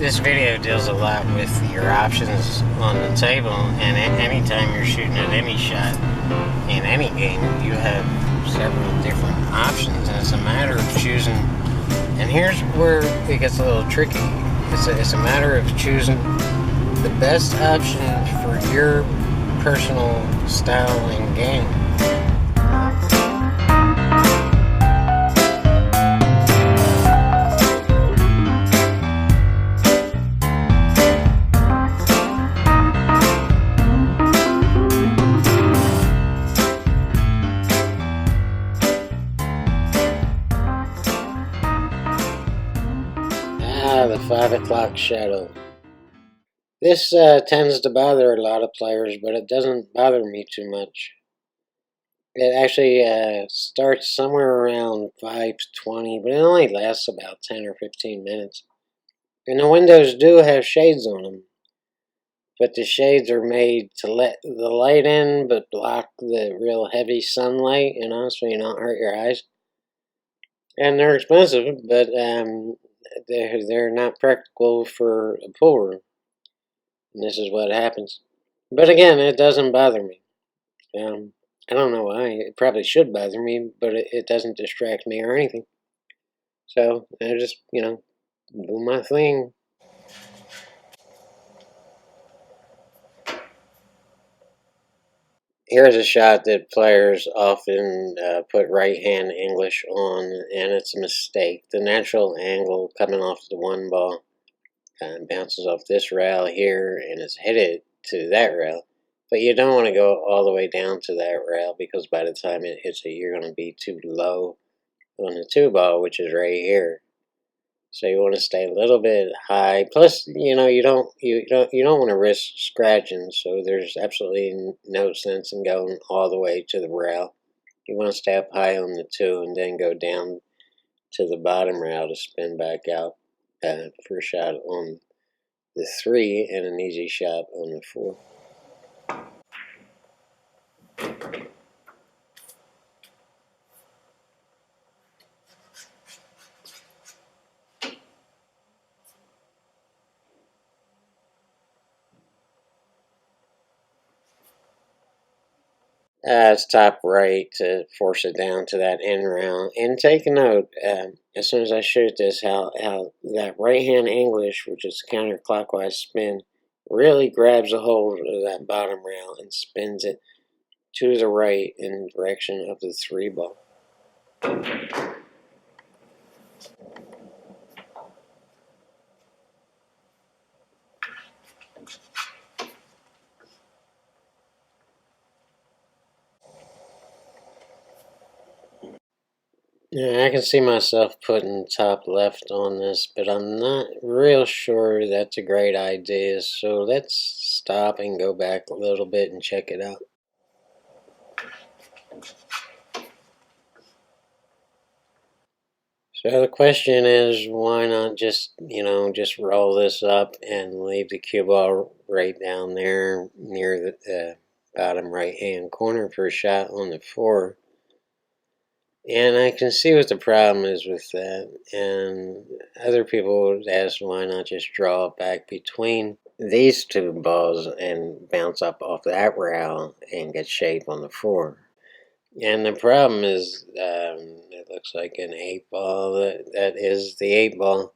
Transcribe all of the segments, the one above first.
This video deals a lot with your options on the table, and anytime you're shooting at any shot in any game, you have several different options, and it's a matter of choosing. And here's where it gets a little tricky. It's a matter of choosing the best option for your personal style and game. The 5 o'clock shadow. This tends to bother a lot of players, but it doesn't bother me too much. It actually starts somewhere around 5:20, but it only lasts about 10 or 15 minutes. And the windows do have shades on them, but the shades are made to let the light in, but block the real heavy sunlight, so you don't hurt your eyes. And they're expensive, but they're not practical for a pool room. And this is what happens. But again, it doesn't bother me. I don't know why. It probably should bother me, but it doesn't distract me or anything. So I just, do my thing. Here's a shot that players often put right-hand English on, and it's a mistake. The natural angle coming off the one ball bounces off this rail here and is headed to that rail. But you don't want to go all the way down to that rail, because by the time it hits it, you're going to be too low on the two ball, which is right here. So you want to stay a little bit high. Plus, you don't want to risk scratching. So there's absolutely no sense in going all the way to the rail. You want to stay up high on the two and then go down to the bottom rail to spin back out for a shot on the 3 and an easy shot on the 4. It's top right to force it down to that end round. And take a note, as soon as I shoot this, how that right-hand English, which is counterclockwise spin, really grabs a hold of that bottom rail and spins it to the right in the direction of the 3 ball. Yeah, I can see myself putting top left on this, but I'm not real sure that's a great idea, so let's stop and go back a little bit and check it out. So the question is, why not just roll this up and leave the cue ball right down there near the bottom right hand corner for a shot on the 4. And I can see what the problem is with that. And other people would ask, why not just draw it back between these 2 balls and bounce up off that rail and get shape on the 4. And the problem is, it looks like an 8 ball. That is the 8 ball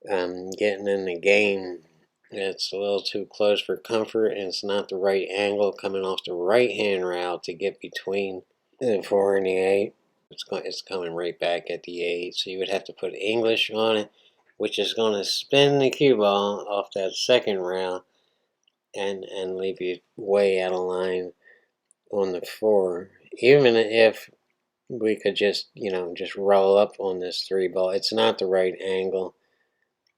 getting in the game. It's a little too close for comfort, and it's not the right angle coming off the right hand rail to get between the 4 and the 8. It's coming right back at the 8, so you would have to put English on it, which is going to spin the cue ball off that second rail and leave you way out of line on the 4. Even if we could just roll up on this 3 ball, it's not the right angle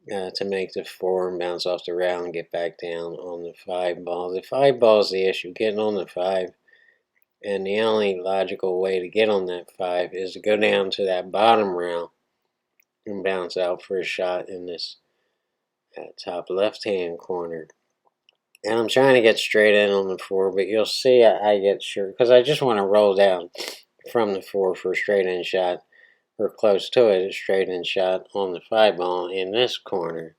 to make the 4 and bounce off the rail and get back down on the 5 ball. The 5 ball is the issue, getting on the 5. And the only logical way to get on that 5 is to go down to that bottom rail and bounce out for a shot in this top left-hand corner. And I'm trying to get straight in on the 4, but you'll see I get short, because I just want to roll down from the 4 for a straight-in shot, or close to it, a straight-in shot on the 5 ball in this corner.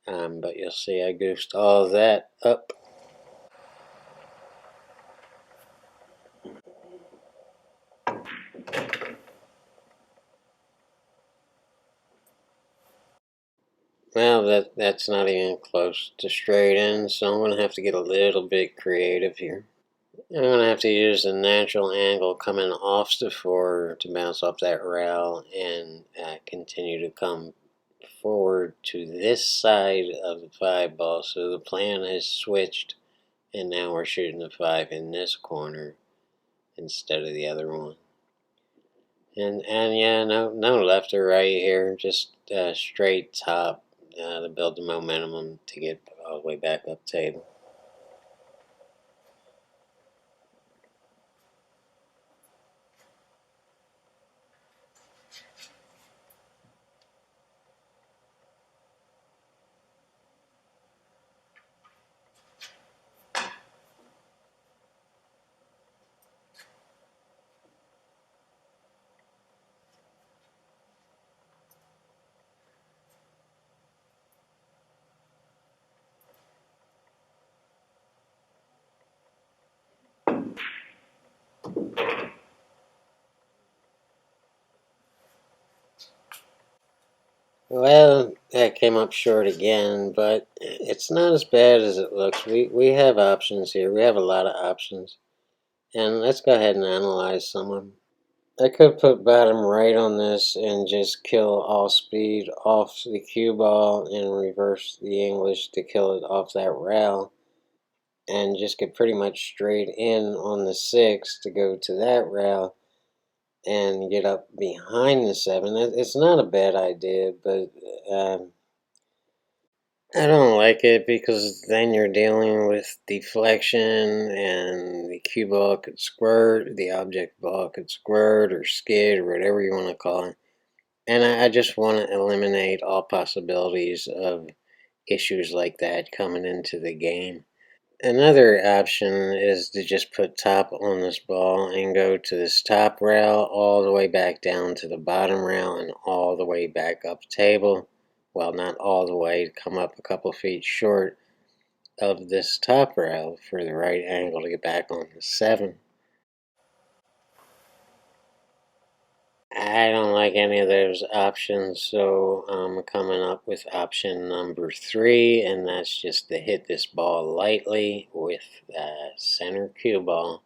But you'll see I goofed all of that up. Well, that's not even close to straight in, so I'm going to have to get a little bit creative here. I'm going to have to use the natural angle coming off the 4 to bounce off that rail and continue to come forward to this side of the 5 ball. So the plan has switched, and now we're shooting the 5 in this corner instead of the other one. And yeah, no left or right here, just straight top to build the momentum to get all the way back up table. Well, that came up short again, but it's not as bad as it looks. We have options here. We have a lot of options. And let's go ahead and analyze some of them. I could put bottom right on this and just kill all speed off the cue ball and reverse the English to kill it off that rail. And just get pretty much straight in on the 6 to go to that rail and get up behind the 7. It's not a bad idea, but I don't like it because then you're dealing with deflection and the cue ball could squirt, the object ball could squirt or skid or whatever you want to call it. And I just want to eliminate all possibilities of issues like that coming into the game. Another option is to just put top on this ball and go to this top rail all the way back down to the bottom rail and all the way back up table. Well, not all the way, come up a couple feet short of this top rail for the right angle to get back on the 7. I don't like any of those options, so I'm coming up with option number 3, and that's just to hit this ball lightly with the center cue ball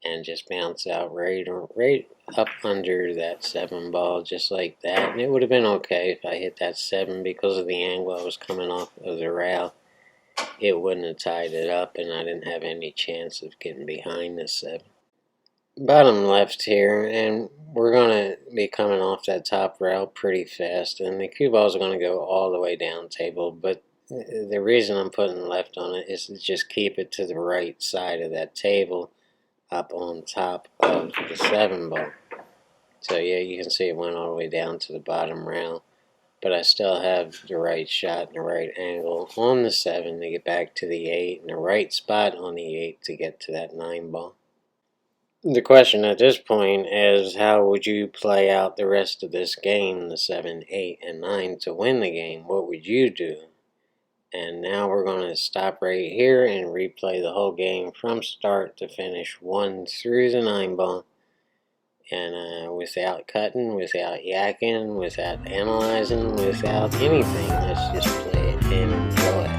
and just bounce out right up under that 7 ball, just like that. And it would have been okay if I hit that 7 because of the angle I was coming off of the rail. It wouldn't have tied it up, and I didn't have any chance of getting behind the 7. Bottom left here, and we're going to be coming off that top rail pretty fast, and the cue ball is going to go all the way down table, but the reason I'm putting left on it is to just keep it to the right side of that table up on top of the 7 ball. So yeah, you can see it went all the way down to the bottom rail, but I still have the right shot and the right angle on the 7 to get back to the 8 and the right spot on the 8 to get to that 9 ball. The question at this point is, how would you play out the rest of this game, the 7, 8, and 9, to win the game? What would you do? And now we're going to stop right here and replay the whole game from start to finish 1 through the 9 ball. And without cutting, without yakking, without analyzing, without anything. Let's just play it and enjoy.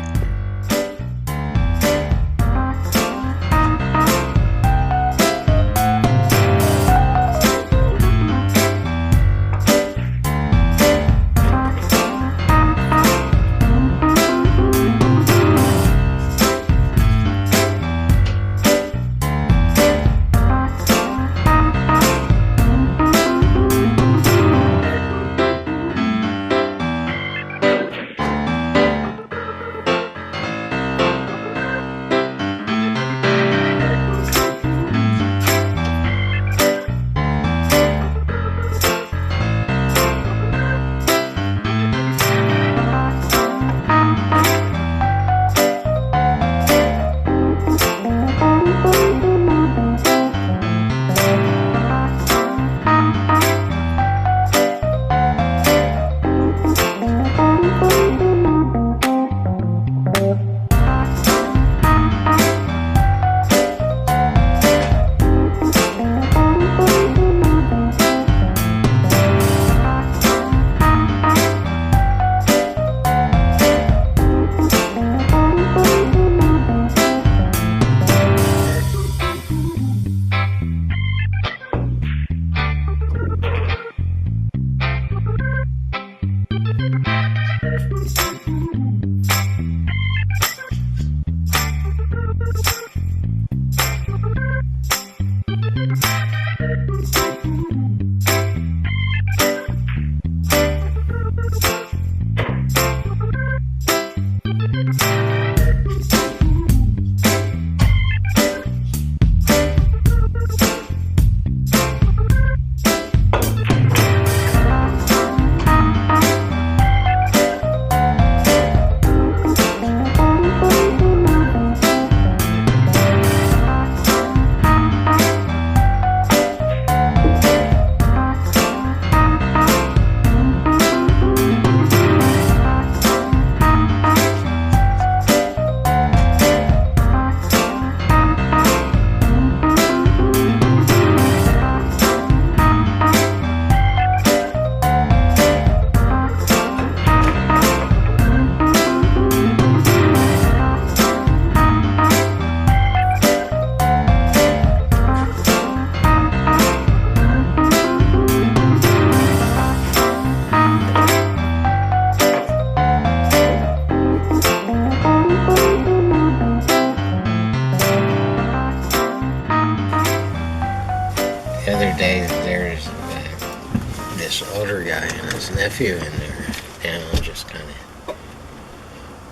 nephew in there, and I'm just kind of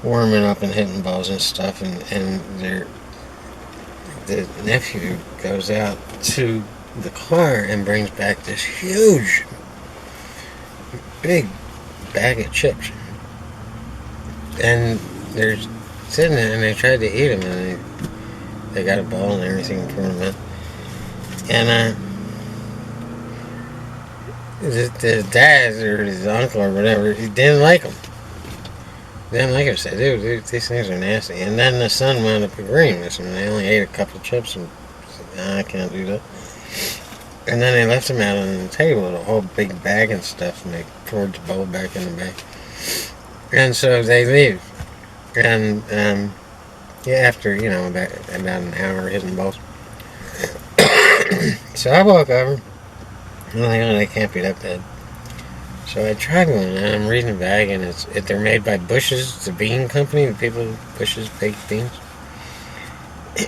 warming up and hitting balls and stuff, and the nephew goes out to the car and brings back this huge, big bag of chips, and they're sitting there, and they tried to eat them, and they got a ball and everything for them, and the dad or his uncle or whatever, he didn't like them. Didn't like it. Said, dude, these things are nasty. And then the son wound up agreeing with him. They only ate a couple chips and said, nah, I can't do that. And then they left them out on the table with a whole big bag and stuff, and they poured the bowl back in the bag. And so they leave. And after about an hour hitting balls. So I walk over. I'm like, oh, they can't be that bad. So I tried one, and I'm reading the bag, and they're made by Bush's, the bean company, the people who Bush's baked beans.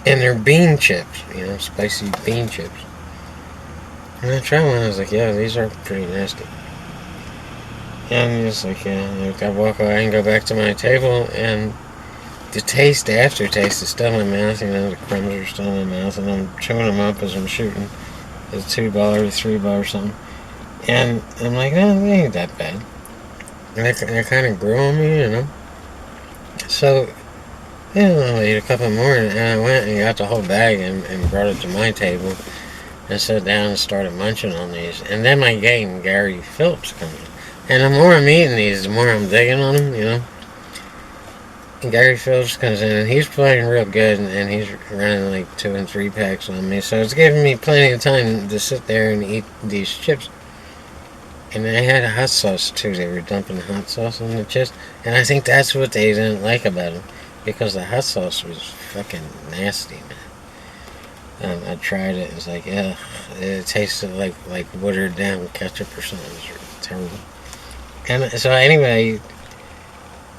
And they're bean chips, spicy bean chips. And I tried one, I was like, yeah, these are pretty nasty. And I'm just like, yeah, I walk away and go back to my table, and the aftertaste is still in my mouth, the crumbs are still in my mouth, and I'm chewing them up as I'm shooting. It's $2, $3 or something. And I'm like, oh, they ain't that bad. And they kind of grew on me, So, I ate a couple more, and I went and got the whole bag and brought it to my table and sat down and started munching on these. And then my game, Gary Phillips, comes in. And the more I'm eating these, the more I'm digging on them, And Gary Phillips comes in, and he's playing real good, and he's running like 2 and 3 packs on me. So it's giving me plenty of time to sit there and eat these chips. And they had a hot sauce too. They were dumping hot sauce on the chips, and I think that's what they didn't like about them, because the hot sauce was fucking nasty, man. I tried it. It was like, yeah, it tasted like watered down ketchup or something. It was terrible. And so anyway,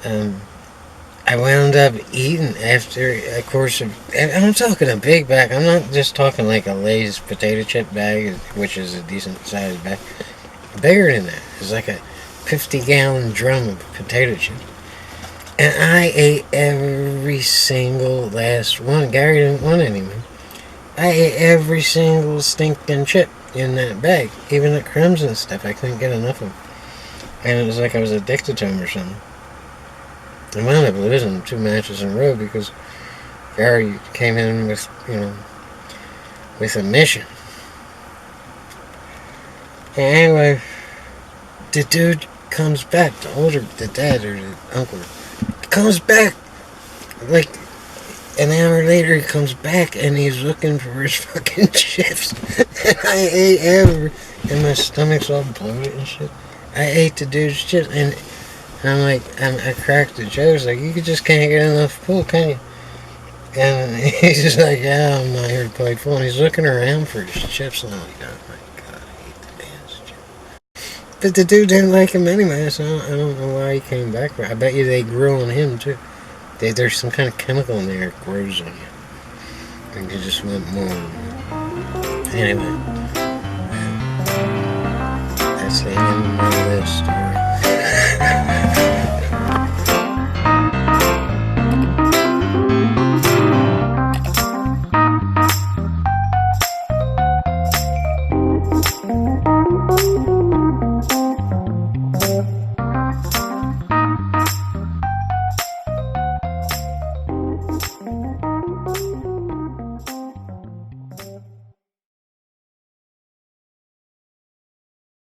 I wound up eating after a course of, and I'm talking a big bag. I'm not just talking like a Lay's potato chip bag, which is a decent sized bag. Bigger than that. It's like a 50-gallon drum of potato chips. And I ate every single last one. Gary didn't want any, man. I ate every single stinking chip in that bag. Even the crumbs and stuff. I couldn't get enough of them. And it was like I was addicted to them or something. I wound up losing 2 matches in a row because Gary came in with, with a mission. And anyway, the dude comes back, the dad or the uncle, comes back, like, an hour later he comes back and he's looking for his fucking chips. And I ate and my stomach's all bloated and shit. I ate the dude's chips, and I'm like, I cracked the joke. I was like, you just can't get enough pool, can you? And he's just like, yeah, I'm not here to play pool. And he's looking around for his chips, and I'm like, oh my god, I hate the man's chips. But the dude didn't like him anyway, so I don't know why he came back. I bet you they grew on him too. There's some kind of chemical in there that grows on you. And you just want more. Anyway, that's the end of my list story.